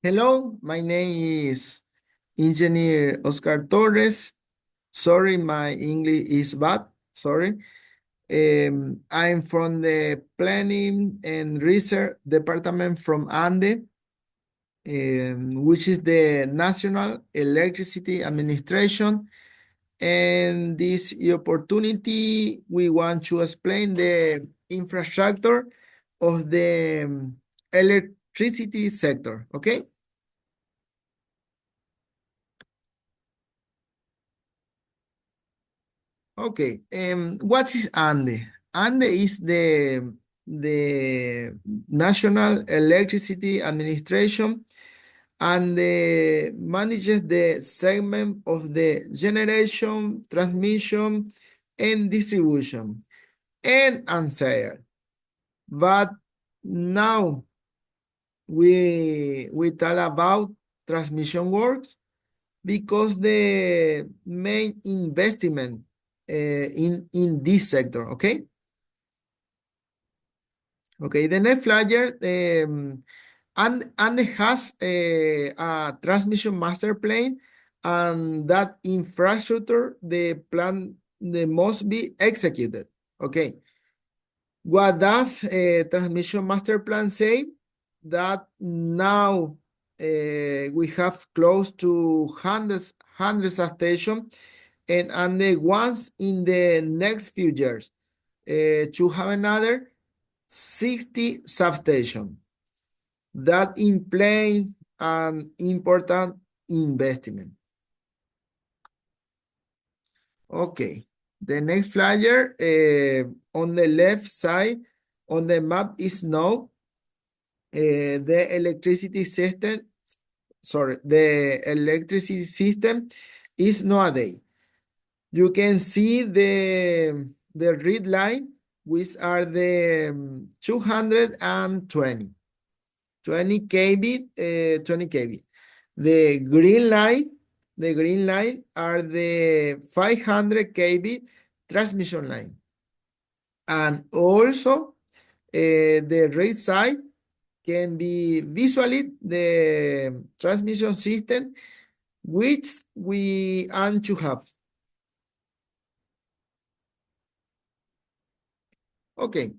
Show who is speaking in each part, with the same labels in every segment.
Speaker 1: Hello, my name is Engineer Oscar Torres. Sorry, my English is bad. Sorry. I'm from the Planning and Research Department from ANDE, which is the National Electricity Administration. And this opportunity, we want to explain the infrastructure of the electricity sector, okay? Okay, what is ANDE? ANDE is the National Electricity Administration and manages the segment of the generation, transmission, and distribution, and sale. But now we talk about transmission works because the main investment in this sector. Okay. Okay. The next flyer, and it has a transmission master plan, and that infrastructure the plan the must be executed. Okay. What does a transmission master plan say? That now we have close to hundreds of stations and the ones in the next few years to have another 60 substation. That implies an important investment. Okay, the next flyer on the left side on the map is now the electricity system. Sorry, the electricity system is nowadays. You can see the red line, which are the 220, 20 kV, 20 kV. The green line are the 500 kV transmission line. And also the red side can be visually the transmission system which we want to have. Okay.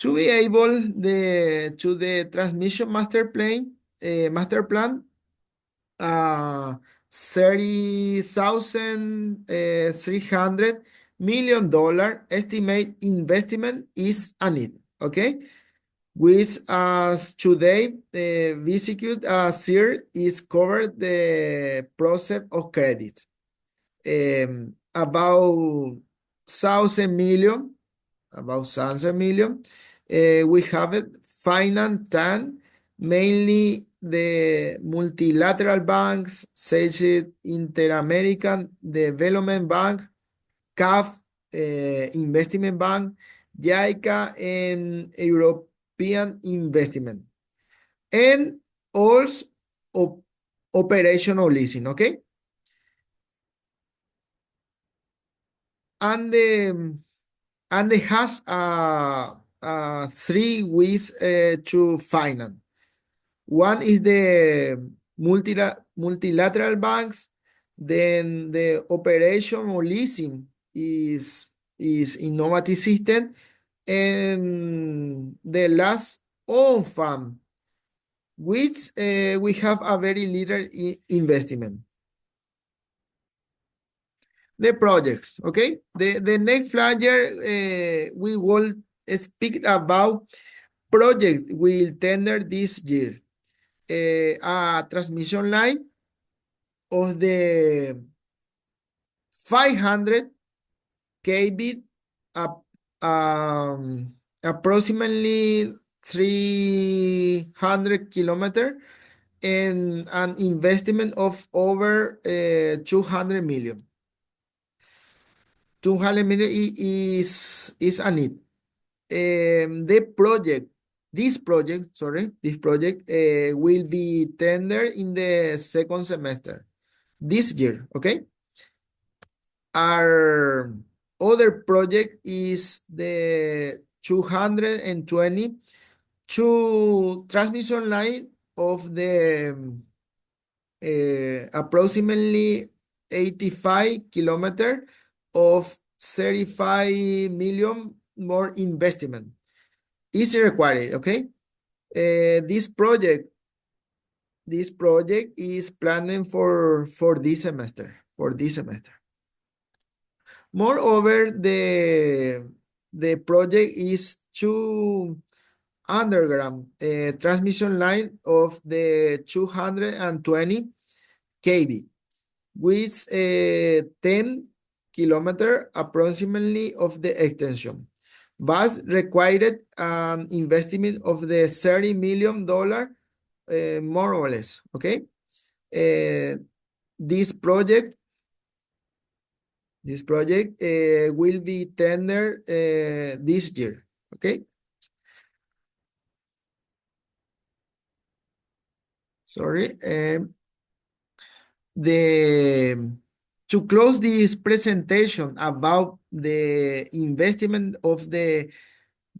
Speaker 1: To be able to the transmission master plan, 30,300 million estimate investment is a need. Okay, which as today we execute as here is covered the process of credit. About thousand million about 1,000 million. We have it finance and mainly the multilateral banks, such as Inter-American Development Bank, CAF, Investment Bank, JICA, and European Investment. And also operational leasing, okay? And it has three ways to finance. One is the multilateral banks, then the operation or leasing is innovative system, and the last own fund, which we have a very little investment. The projects, okay? The next flyer, we will speak about projects will tender this year. A transmission line of the 500 kV, approximately 300 kilometer, and an investment of over 200 million. 200 million is a need. This project will be tendered in the second semester this year, okay? Our other project is the 222 transmission line of the approximately 85 kilometer of 35 million more investment is required. Okay, this project is planning for this semester. Moreover, the project is two underground transmission line of the 220 kV with 10 kilometer approximately of the extension. But required an investment of the $30 million, more or less. Okay. This project will be tendered this year. Okay. Sorry. To close this presentation about the investment of the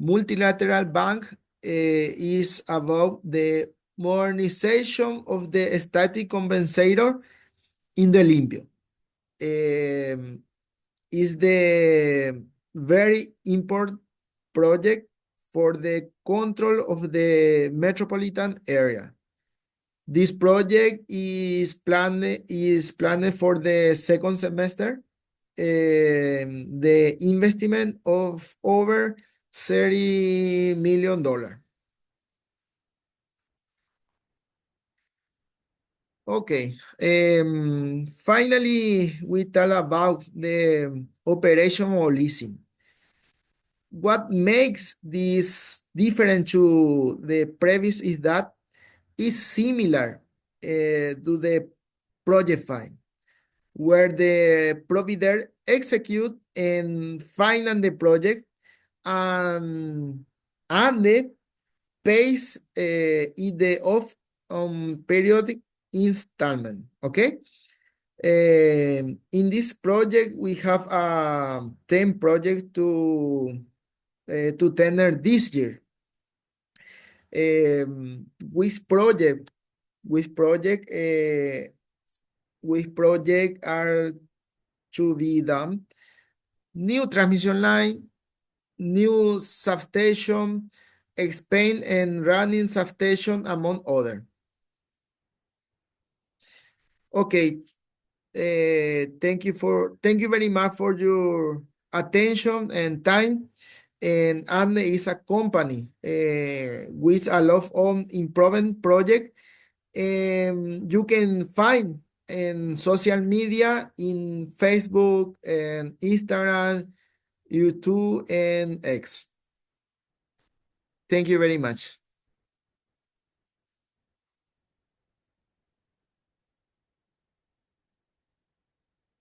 Speaker 1: multilateral bank is about the modernization of the static compensator in the Limpio. Is the very important project for the control of the metropolitan area. This project is planned for the second semester. The investment of over $30 million. Okay. Finally, we talk about the operational leasing. What makes this different to the previous is that it's similar to the project file, where the provider execute and finance the project and the pays in the off periodic installment. Okay. In this project, we have 10 projects to tender this year. Which project are to be done? New transmission line, new substation, expand and running substation, among other. Okay. Thank you very much for your attention and time. And AMNE is a company with a lot of improvement project. You can find in social media, in Facebook and Instagram, YouTube and X. Thank you very much.